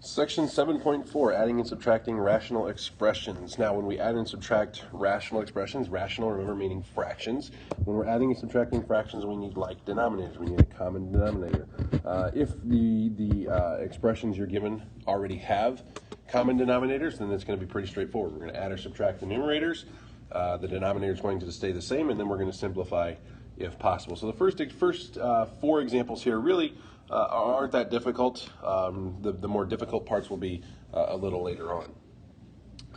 Section 7.4, adding and subtracting rational expressions. Now, when we add and subtract rational expressions, rational, remember, meaning fractions. When we're adding and subtracting fractions, we need like denominators. We need a common denominator. If the expressions you're given already have common denominators, then it's going to be pretty straightforward. We're going to add or subtract the numerators. The denominator is going to stay the same, and then we're going to simplify if possible. So the first four examples here really aren't that difficult. The more difficult parts will be a little later on.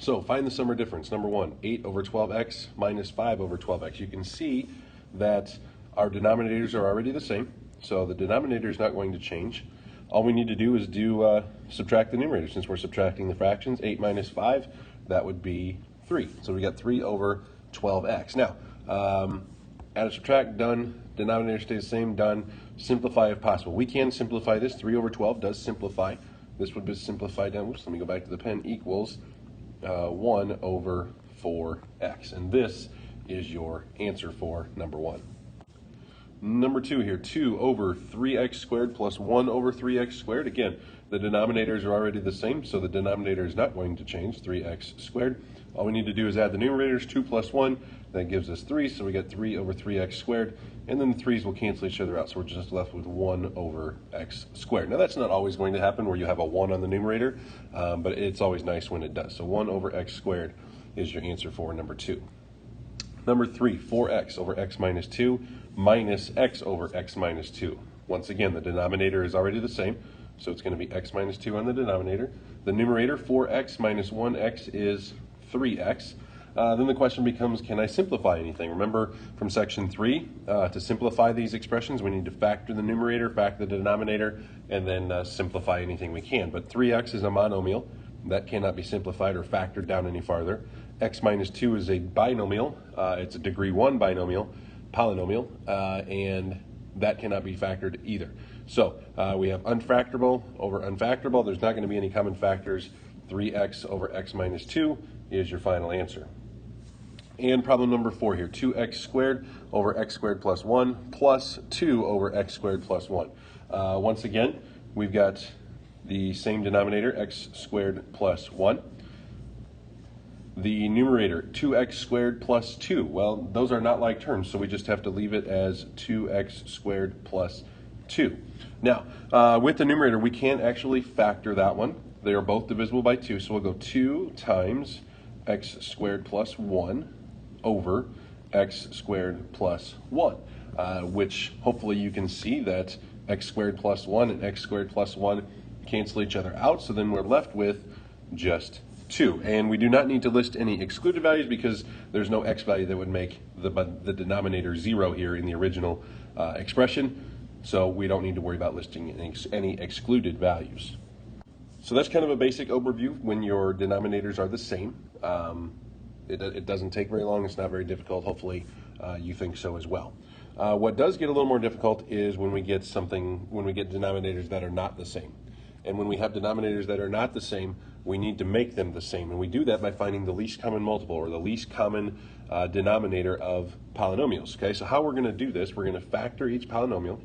So find the sum or difference. Number one, 8 over 12x minus 5 over 12x. You can see that our denominators are already the same, so the denominator is not going to change. All we need to do is subtract the numerator. Since we're subtracting the fractions, 8 minus 5, that would be 3. So we got 3 over 12x. Now, add or subtract, done. Denominator stays the same, done. Simplify if possible. We can simplify this. 3 over 12 does simplify. This would be simplified down. Oops, let me go back to the pen. Equals 1 over 4x. And this is your answer for number one. Number two here, 2 over 3x squared plus 1 over 3x squared. Again, the denominators are already the same, so the denominator is not going to change, 3x squared. All we need to do is add the numerators, 2 plus 1, that gives us 3, so we got 3 over 3x squared, and then the 3's will cancel each other out, so we're just left with 1 over x squared. Now that's not always going to happen where you have a 1 on the numerator, but it's always nice when it does. So 1 over x squared is your answer for number 2. Number 3, 4x over x minus 2 minus x over x minus 2. Once again, the denominator is already the same, so it's going to be x minus 2 on the denominator. The numerator, 4x minus 1x is 3x. Then the question becomes, can I simplify anything? Remember from section 3, to simplify these expressions, we need to factor the numerator, factor the denominator, and then simplify anything we can. But 3x is a monomial. That cannot be simplified or factored down any farther. X minus 2 is a binomial. It's a degree 1 binomial, polynomial, and that cannot be factored either. So we have unfactorable over unfactorable. There's not going to be any common factors. 3x over x minus 2 is your final answer. And problem number 4 here, 2x squared over x squared plus 1 plus 2 over x squared plus 1. Once again, we've got the same denominator, x squared plus 1. The numerator, 2x squared plus 2. Well, those are not like terms, so we just have to leave it as 2x squared plus 2. Now, with the numerator, we can actually factor that one. They are both divisible by 2, so we'll go 2 times x squared plus 1 over x squared plus 1, which hopefully you can see that x squared plus 1 and x squared plus 1 cancel each other out, so then we're left with just 2. And we do not need to list any excluded values because there's no x value that would make the denominator 0 here in the original expression, so we don't need to worry about listing any excluded values. So that's kind of a basic overview when your denominators are the same. It doesn't take very long. It's not very difficult. Hopefully you think so as well. What does get a little more difficult is when we get denominators that are not the same. And when we have denominators that are not the same, we need to make them the same. And we do that by finding the least common multiple or the least common denominator of polynomials. Okay, so how we're going to do this, we're going to factor each polynomial.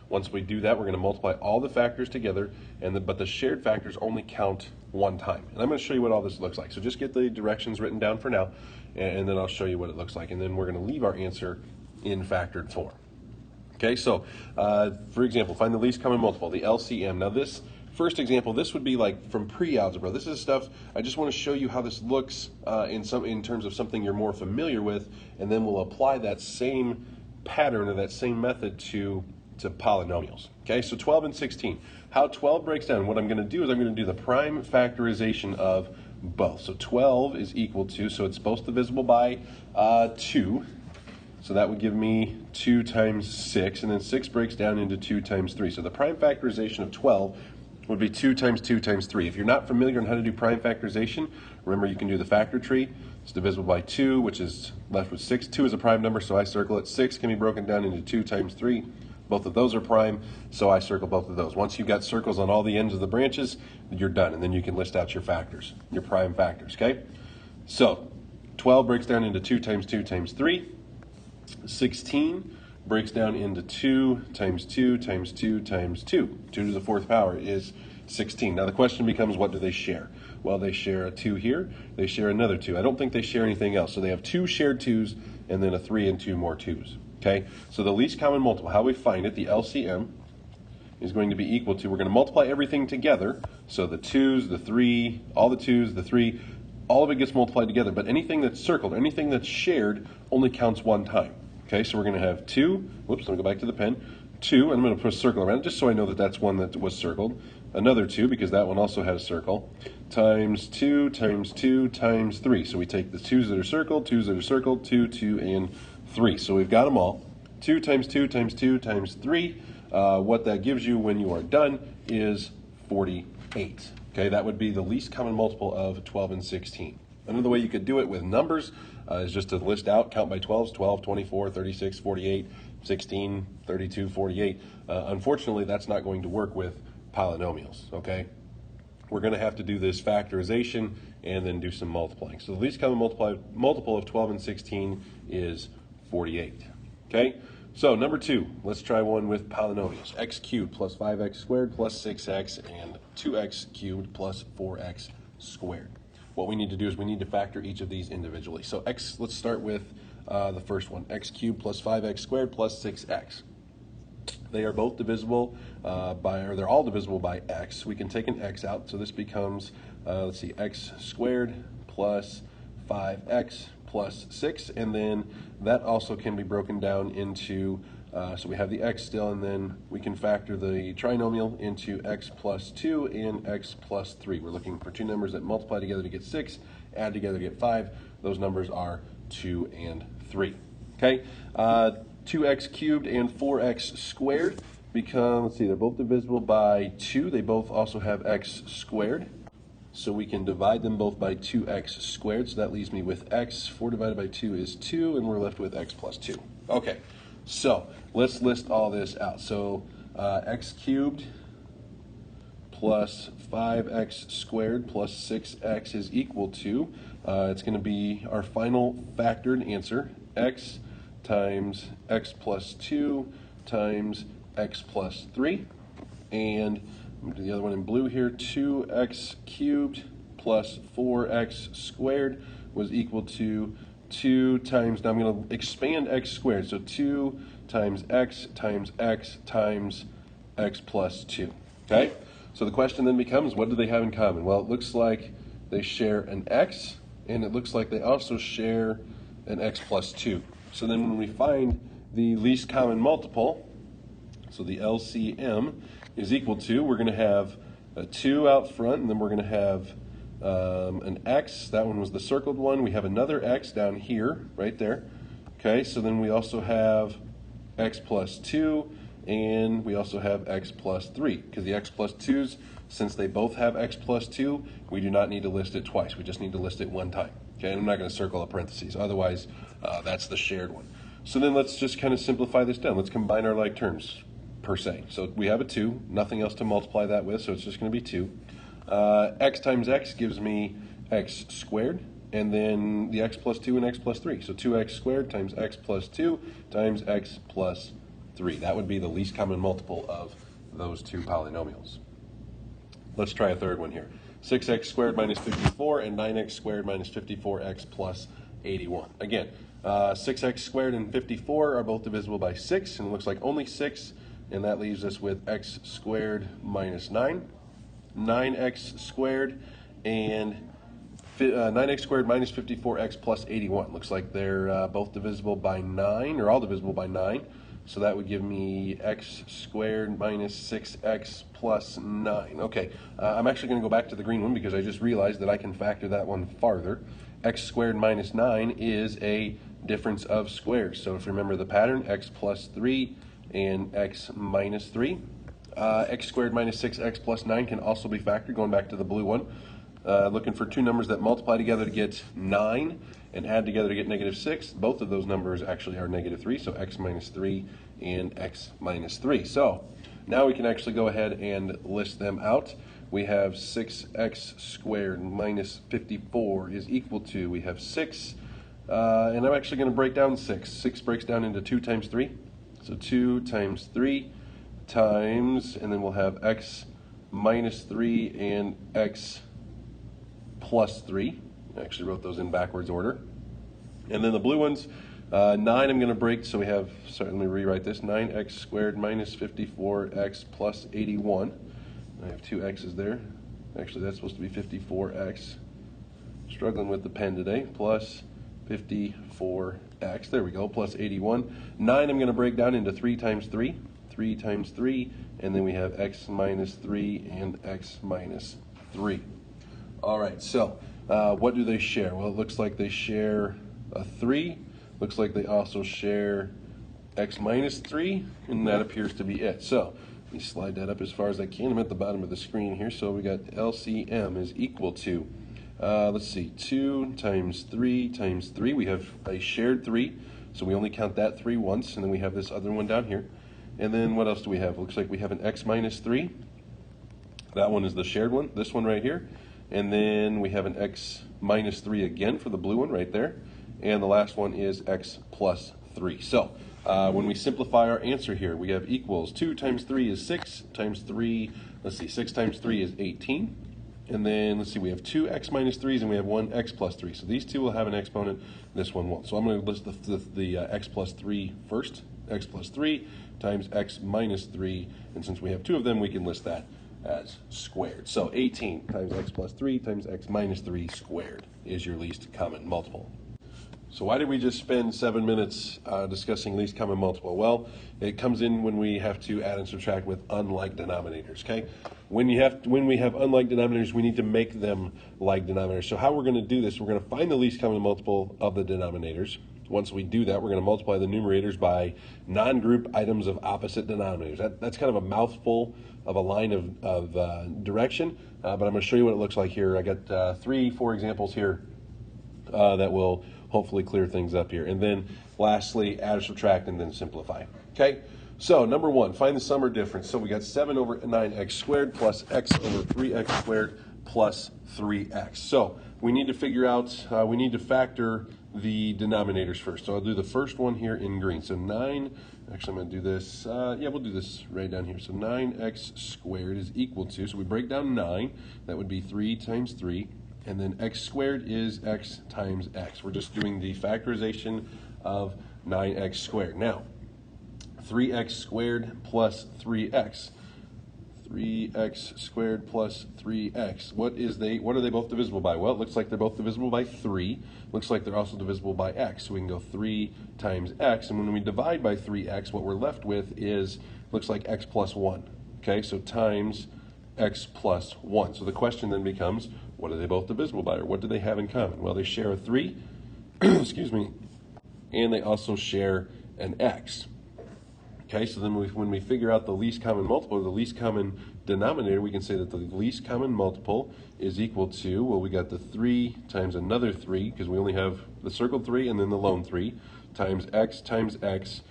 Once we do that, we're going to multiply all the factors together, but the shared factors only count one time. And I'm going to show you what all this looks like. So just get the directions written down for now, and then I'll show you what it looks like. And then we're going to leave our answer in factored form. Okay, so for example, find the least common multiple, the LCM. Now this first example, this would be like from pre-algebra. This is stuff, I just want to show you how this looks in terms of something you're more familiar with, and then we'll apply that same pattern or that same method to polynomials. Okay, so 12 and 16. How 12 breaks down, what I'm going to do is I'm going to do the prime factorization of both. So 12 is equal to, so it's both divisible by 2. So that would give me 2 times 6, and then 6 breaks down into 2 times 3. So the prime factorization of 12 would be 2 times 2 times 3. If you're not familiar on how to do prime factorization, remember you can do the factor tree. It's divisible by 2, which is left with 6. 2 is a prime number, so I circle it. 6 can be broken down into 2 times 3. Both of those are prime, so I circle both of those. Once you've got circles on all the ends of the branches, you're done, and then you can list out your factors, your prime factors, okay? So 12 breaks down into 2 times 2 times 3. 16 breaks down into 2 times 2 times 2 times 2. 2 to the 4th power is 16. Now the question becomes, what do they share? Well, they share a 2 here, they share another 2. I don't think they share anything else. So they have 2 shared 2's and then a 3 and 2 more 2's. Okay, so the least common multiple, how we find it, the LCM, is going to be equal to, we're going to multiply everything together. So the 2's, the 3, all the 2's, the 3, all of it gets multiplied together. But anything that's circled, anything that's shared, only counts one time. Okay, so we're going to have 2, whoops, let me go back to the pen, 2, and I'm going to put a circle around it just so I know that that's one that was circled. Another 2, because that one also had a circle, times 2, times 2, times 3. So we take the 2's that are circled, 2's that are circled, 2, 2, and 3. So we've got them all. 2 times 2 times 2 times 3. What that gives you when you are done is 48. Okay, that would be the least common multiple of 12 and 16. Another way you could do it with numbers is just to list out, count by 12s, 12, 24, 36, 48, 16, 32, 48. Unfortunately, that's not going to work with polynomials, okay? We're going to have to do this factorization and then do some multiplying. So the least common multiple of 12 and 16 is 48, okay? So number 2, let's try one with polynomials. X cubed plus 5x squared plus 6x and 2x cubed plus 4x squared. What we need to do is we need to factor each of these individually. So x, let's start with the first one, x cubed plus 5x squared plus 6x. They are both divisible they're all divisible by x. We can take an x out, so this becomes, let's see, x squared plus 5x plus 6, and then that also can be broken down into, so we have the x still, and then we can factor the trinomial into x plus 2 and x plus 3. We're looking for two numbers that multiply together to get 6, add together to get 5. Those numbers are 2 and 3. Okay, 2x cubed and 4x squared become, let's see, they're both divisible by 2. They both also have x squared. So we can divide them both by 2x squared. So that leaves me with x. 4 divided by 2 is 2, and we're left with x plus 2. Okay, so let's list all this out. So x cubed plus 5x squared plus 6x is equal to, it's going to be our final factored answer, x times x plus 2 times x plus 3. And I'm going to do the other one in blue here. 2x cubed plus 4x squared was equal to 2 times, now I'm going to expand x squared. So 2 times x times x times x plus 2. Okay? So the question then becomes, what do they have in common? Well, it looks like they share an x, and it looks like they also share an x plus 2. So then when we find the least common multiple, so the LCM is equal to, we're going to have a 2 out front, and then we're going to have an x. That one was the circled one. We have another x down here, right there. Okay, so then we also have x plus 2, and we also have x plus 3. Because the x plus 2's, since they both have x plus 2, we do not need to list it twice. We just need to list it one time. Okay, and I'm not going to circle a parentheses. Otherwise, that's the shared one. So then let's just kind of simplify this down. Let's combine our like terms, per se. So we have a 2, nothing else to multiply that with, so it's just going to be 2. X times x gives me x squared, and then the x plus 2 and x plus 3. So 2x squared times x plus 2 times x plus 3. That would be the least common multiple of those two polynomials. Let's try a third one here. 6x squared minus 54 and 9x squared minus 54x plus 81. Again, 6x squared and 54 are both divisible by 6, and it looks like only 6, and that leaves us with x squared minus 9, 9x squared, and 9x squared minus 54x plus 81. Looks like they're both divisible by 9, or all divisible by 9. So that would give me x squared minus 6x plus 9. Okay, I'm actually going to go back to the green one because I just realized that I can factor that one farther. X squared minus 9 is a difference of squares. So if you remember the pattern, x plus 3 and x minus 3. X squared minus 6x plus 9 can also be factored, going back to the blue one. Looking for two numbers that multiply together to get 9 and add together to get negative 6. Both of those numbers actually are negative 3, so x minus 3 and x minus 3. So now we can actually go ahead and list them out. We have 6x squared minus 54 is equal to, we have 6, and I'm actually going to break down 6. 6 breaks down into 2 times 3. So 2 times 3 times, and then we'll have x minus 3 and x plus 3. I actually wrote those in backwards order. And then the blue ones, 9 I'm going to break, so we have, sorry, let me rewrite this, 9x squared minus 54x plus 81. I have two x's there. Actually, that's supposed to be 54x. Struggling with the pen today, plus 54x, there we go, plus 81. 9 I'm going to break down into 3 times 3, 3 times 3, and then we have x minus 3 and x minus 3. All right, so what do they share? Well, it looks like they share a 3. Looks like they also share x minus 3, and that appears to be it. So let me slide that up as far as I can. I'm at the bottom of the screen here, so we got LCM is equal to, let's see, 2 times 3 times 3. We have a shared 3, so we only count that 3 once, and then we have this other one down here. And then what else do we have? Looks like we have an x minus 3. That one is the shared one, this one right here. And then we have an x minus 3 again for the blue one right there. And the last one is x plus 3. So when we simplify our answer here, we have equals 2 times 3 is 6 times 3, let's see, 6 times 3 is 18. And then let's see, we have 2 x minus 3's and we have 1 x plus 3. So these two will have an exponent, this one won't. So I'm going to list the x plus 3 first. X plus 3 times x minus 3. And since we have two of them, we can list that as squared. So 18 times x plus 3 times x minus 3 squared is your least common multiple. So why did we just spend 7 minutes discussing least common multiple? Well, it comes in when we have to add and subtract with unlike denominators, okay? When we have unlike denominators, we need to make them like denominators. So how we're going to do this, we're going to find the least common multiple of the denominators. Once we do that, we're going to multiply the numerators by non-group items of opposite denominators. That's kind of a mouthful of a line of direction, but I'm going to show you what it looks like here. I got 3-4 examples here that will hopefully clear things up here. And then lastly, add or subtract and then simplify. Okay, so number 1, find the sum or difference. So we got 7 over 9x squared plus x over 3x squared plus 3x. So we need to figure out, we need to factor the denominators first. So I'll do the first one here in green. So 9, actually I'm going to do this, yeah, we'll do this right down here. So 9x squared is equal to, so we break down 9, that would be 3 times 3. And then x squared is x times x. We're just doing the factorization of 9x squared. Now, 3x squared plus 3x. 3x squared plus 3x. What are they both divisible by? Well, it looks like they're both divisible by 3. Looks like they're also divisible by x. So we can go 3 times x. And when we divide by 3x, what we're left with is, looks like x plus 1. Okay, so times x plus 1. So the question then becomes, what are they both divisible by, or what do they have in common? Well, they share a 3, excuse me, and they also share an x. Okay, so then when we figure out the least common multiple, or the least common denominator, we can say that the least common multiple is equal to, well, we got the 3 times another 3, because we only have the circled 3 and then the lone 3, times x times x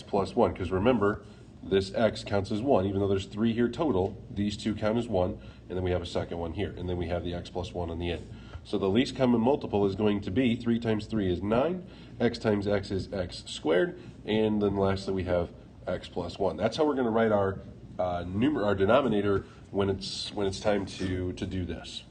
plus 1, because remember, this x counts as 1, even though there's 3 here total, these two count as 1, and then we have a second one here, and then we have the x plus 1 on the end. So the least common multiple is going to be 3 times 3 is 9, x times x is x squared, and then lastly we have x plus 1. That's how we're going to write our denominator when it's time to do this.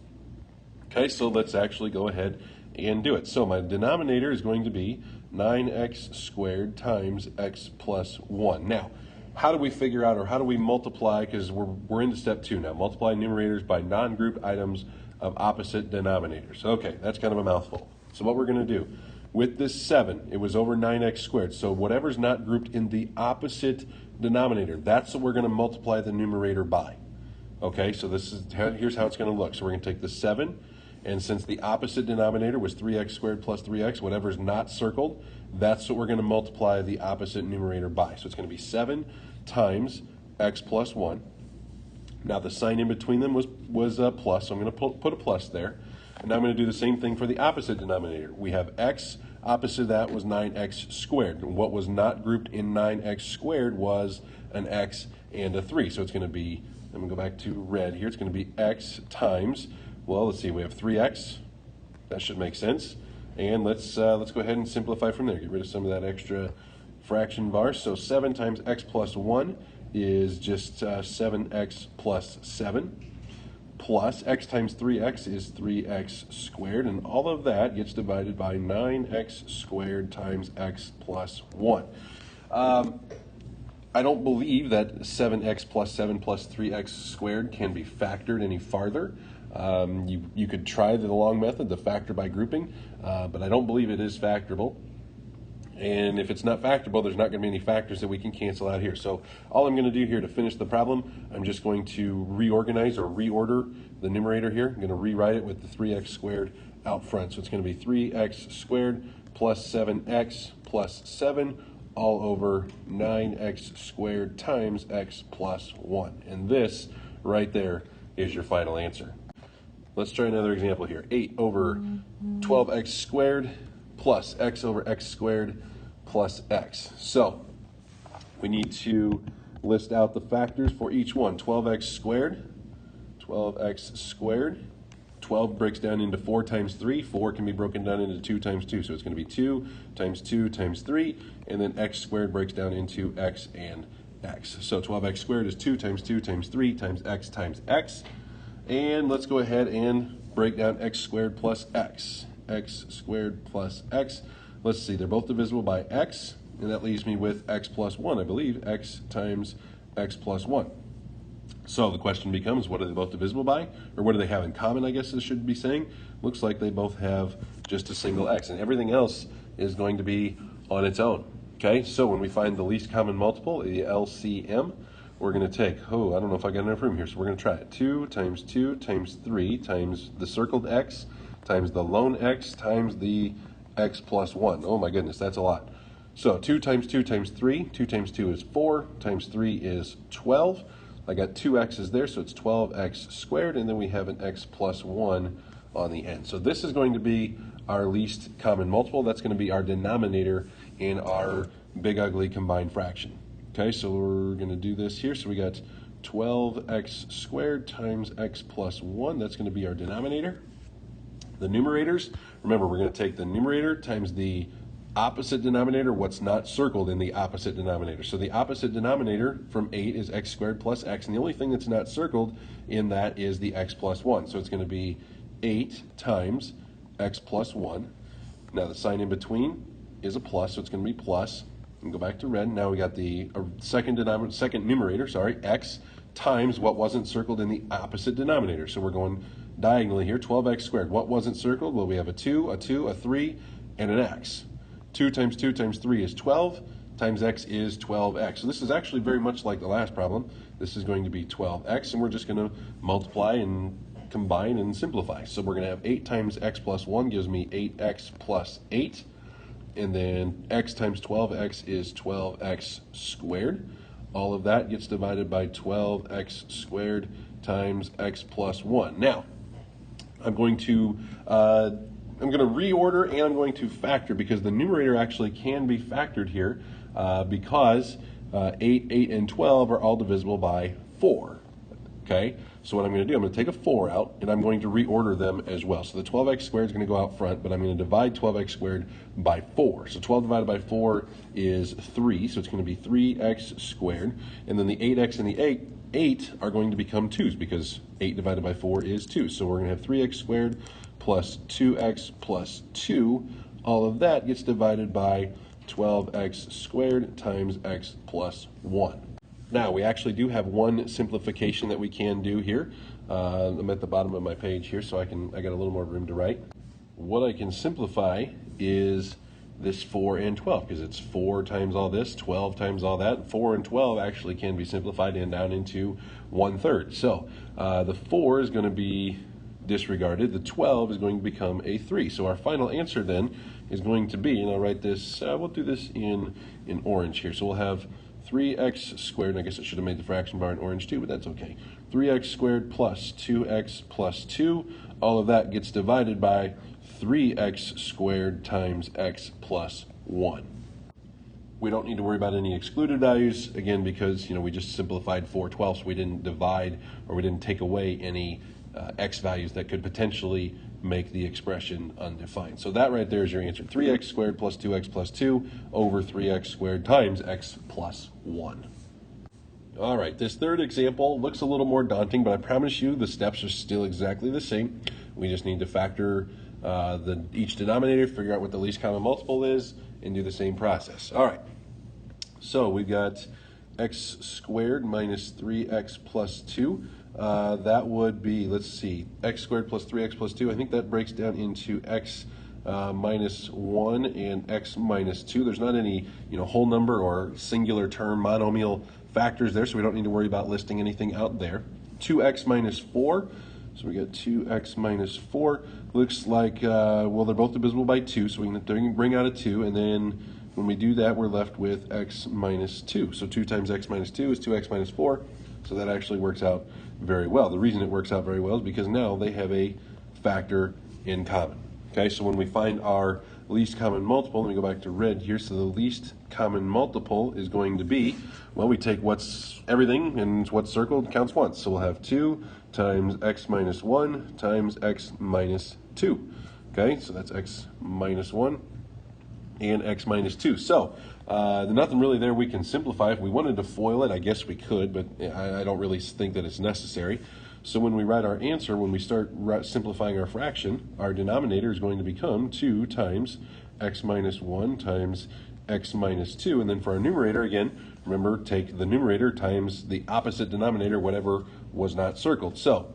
Okay, so let's actually go ahead and do it. So my denominator is going to be 9x squared times x plus 1. Now, how do we figure out, or how do we multiply, because we're into step 2 now, multiply numerators by non-group items of opposite denominators. Okay, that's kind of a mouthful. So what we're going to do, with this 7, it was over 9x squared, so whatever's not grouped in the opposite denominator, that's what we're going to multiply the numerator by. Okay, so here's how it's going to look. So we're going to take the 7, and since the opposite denominator was 3x squared plus 3x, whatever's not circled, that's what we're going to multiply the opposite numerator by. So it's going to be 7 times x plus 1. Now the sign in between them was a plus, so I'm going to put a plus there. And now I'm going to do the same thing for the opposite denominator. We have x, opposite of that was 9x squared. And what was not grouped in 9x squared was an x and a 3. So it's going to be, I'm going to go back to red here, it's going to be x times, well, let's see, we have 3x. That should make sense. And let's go ahead and simplify from there. Get rid of some of that extra fraction bar. So 7 times x plus 1 is just 7x plus 7, plus x times 3x is 3x squared, and all of that gets divided by 9x squared times x plus 1. I don't believe that 7x plus 7 plus 3x squared can be factored any farther. You could try the long method, the factor by grouping, but I don't believe it is factorable. And if it's not factorable, there's not going to be any factors that we can cancel out here. So all I'm going to do here to finish the problem, I'm just going to reorganize or reorder the numerator here. I'm going to rewrite it with the 3x squared out front. So it's going to be 3x squared plus 7x plus 7 all over 9x squared times x plus 1. And this right there is your final answer. Let's try another example here. 8 over 12x squared plus x over x squared plus x. So we need to list out the factors for each one. 12x squared, 12 breaks down into 4 times 3. 4 can be broken down into 2 times 2. So it's going to be 2 times 2 times 3. And then x squared breaks down into x and x. So 12x squared is 2 times 2 times 3 times x. And let's go ahead and break down x squared plus x. X squared plus x. Let's see, they're both divisible by x, and that leaves me with x plus 1, I believe, x times x plus 1. So the question becomes, what are they both divisible by? Or what do they have in common, I guess it should be saying? Looks like they both have just a single x, and everything else is going to be on its own. Okay, so when we find the least common multiple, the LCM, we're going to take, I don't know if I got enough room here, so we're going to try it. 2 times 2 times 3 times the circled x times the lone x times the x plus 1. Oh my goodness, that's a lot. So 2 times 2 times 3, 2 times 2 is 4, times 3 is 12. I got 2 x's there, so it's 12x squared, and then we have an x plus 1 on the end. So this is going to be our least common multiple. That's going to be our denominator in our big ugly combined fraction. Okay, so we're going to do this here. So we got 12x squared times x plus 1. That's going to be our denominator. The numerators, remember, we're going to take the numerator times the opposite denominator, what's not circled in the opposite denominator. So the opposite denominator from 8 is x squared plus x, and the only thing that's not circled in that is the x plus 1. So it's going to be 8 times x plus 1. Now the sign in between is a plus, so it's going to be plus. And go back to red. Now we got the second numerator, x times what wasn't circled in the opposite denominator. So we're going diagonally here, 12x squared. What wasn't circled? Well, we have a 2, a 2, a 3, and an x. 2 times 2 times 3 is 12, times x is 12x. So this is actually very much like the last problem. This is going to be 12x, and we're just going to multiply and combine and simplify. So we're going to have 8 times x plus 1 gives me 8x plus 8, and then x times 12x is 12x squared. All of that gets divided by 12x squared times x plus 1. Now, I'm going to reorder and I'm going to factor, because the numerator actually can be factored here because 8, 8, and 12 are all divisible by 4. Okay, so what I'm going to do, I'm going to take a 4 out, and I'm going to reorder them as well. So the 12x squared is going to go out front, but I'm going to divide 12x squared by 4. So 12 divided by 4 is 3, so it's going to be 3x squared. And then the 8x and the 8 are going to become 2's, because 8 divided by 4 is 2. So we're going to have 3x squared plus 2x plus 2. All of that gets divided by 12x squared times x plus 1. Now, we actually do have one simplification that we can do here. I'm at the bottom of my page here, so I got a little more room to write. What I can simplify is this 4 and 12, because it's 4 times all this, 12 times all that. 4 and 12 actually can be simplified and down into 1/3. So the 4 is going to be disregarded. The 12 is going to become a 3. So our final answer then is going to be, and I'll write this, we'll do this in orange here. So we'll have 3x squared, and I guess I should have made the fraction bar in orange too, but that's okay. 3x squared plus 2x plus 2, all of that gets divided by 3x squared times x plus 1. We don't need to worry about any excluded values, again, because we just simplified 4/12, so we didn't divide or we didn't take away any x values that could potentially make the expression undefined. So that right there is your answer. 3x squared plus 2x plus 2 over 3x squared times x plus 1. All right, this third example looks a little more daunting, but I promise you the steps are still exactly the same. We just need to factor each denominator, figure out what the least common multiple is, and do the same process. All right, so we've got x squared minus 3x plus 2. That would be, let's see, x squared plus 3x plus 2. I think that breaks down into x minus 1 and x minus 2. There's not any whole number or singular term monomial factors there, so we don't need to worry about listing anything out there. 2x minus 4. So we got 2x minus 4. Looks like, well, they're both divisible by 2, so we can bring out a 2, and then when we do that, we're left with x minus 2. So 2 times x minus 2 is 2x minus 4, so that actually works out very well. The reason it works out very well is because now they have a factor in common. Okay, so when we find our least common multiple, let me go back to red here. So the least common multiple is going to be, well, we take what's everything and what's circled counts once. So we'll have 2 times x minus 1 times x minus 2. Okay, so that's x minus 1 and x minus 2. So there's nothing really there we can simplify. If we wanted to FOIL it, I guess we could, but I don't really think that it's necessary. So when we write our answer, when we start simplifying our fraction, our denominator is going to become 2 times x minus 1 times x minus 2. And then for our numerator, again, remember, take the numerator times the opposite denominator, whatever was not circled. So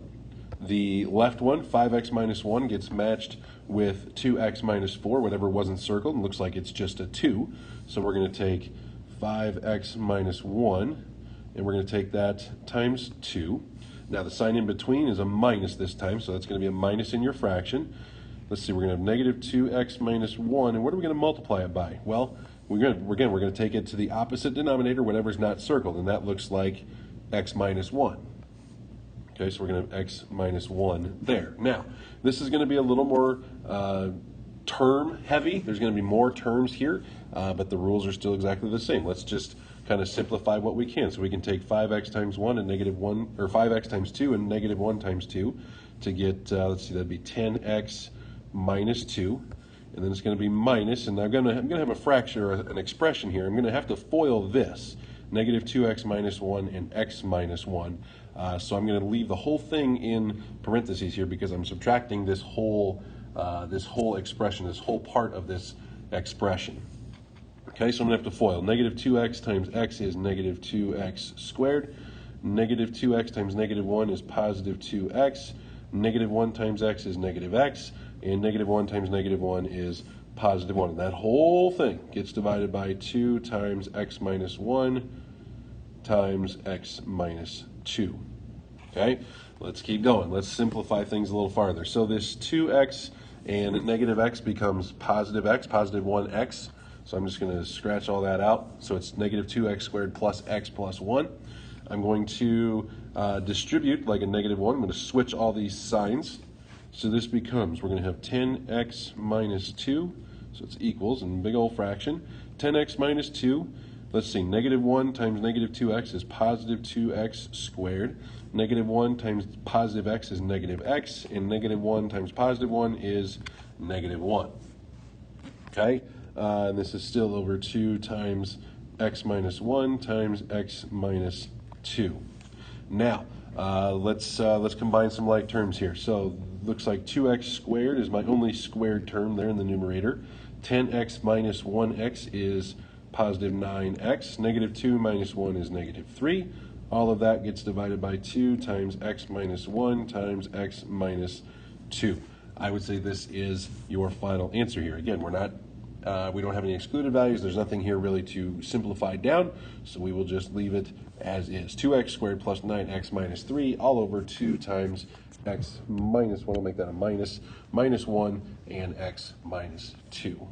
the left one, 5x minus 1, gets matched with 2x minus 4, whatever wasn't circled, and looks like it's just a 2. So we're going to take 5x minus 1, and we're going to take that times 2. Now the sign in between is a minus this time, so that's going to be a minus in your fraction. Let's see, we're going to have negative 2x minus 1, and what are we going to multiply it by? Well, we're going to take it to the opposite denominator, whatever's not circled, and that looks like x minus 1. Okay, so we're going to have x minus 1 there. Now, this is going to be a little more term heavy. There's going to be more terms here, but the rules are still exactly the same. Let's just kind of simplify what we can. So we can take 5x times 1 and negative 1, or 5x times 2 and negative 1 times 2 to get, let's see, that'd be 10x minus 2. And then it's going to be minus, and I'm going to have a fraction or an expression here. I'm going to have to FOIL this, negative 2x minus 1 and x minus 1. So I'm going to leave the whole thing in parentheses here because I'm subtracting this whole expression, this whole part of this expression. Okay, so I'm going to have to FOIL. Negative 2x times x is negative 2x squared. Negative 2x times negative 1 is positive 2x. Negative 1 times x is negative x. And negative 1 times negative 1 is positive 1. And that whole thing gets divided by 2 times x minus 1 times x minus 2. Okay, let's keep going. Let's simplify things a little farther. So this 2x and negative x becomes positive x, positive 1x. So I'm just going to scratch all that out. So it's negative 2x squared plus x plus 1. I'm going to distribute like a negative 1. I'm going to switch all these signs. So this becomes, we're going to have 10x minus 2. So it's equals in big old fraction. 10x minus 2. Let's see, negative 1 times negative 2x is positive 2x squared. Negative 1 times positive x is negative x. And negative 1 times positive 1 is negative 1. Okay? And this is still over 2 times x minus 1 times x minus 2. Now, let's combine some like terms here. So looks like 2x squared is my only squared term there in the numerator. 10x minus 1x is positive 9x. Negative 2 minus 1 is negative 3. All of that gets divided by 2 times x minus 1 times x minus 2. I would say this is your final answer here. Again, we don't have any excluded values. There's nothing here really to simplify down, so we will just leave it as is. 2x squared plus 9x minus 3 all over 2 times x minus 1. I'll make that a minus 1 and x minus 2.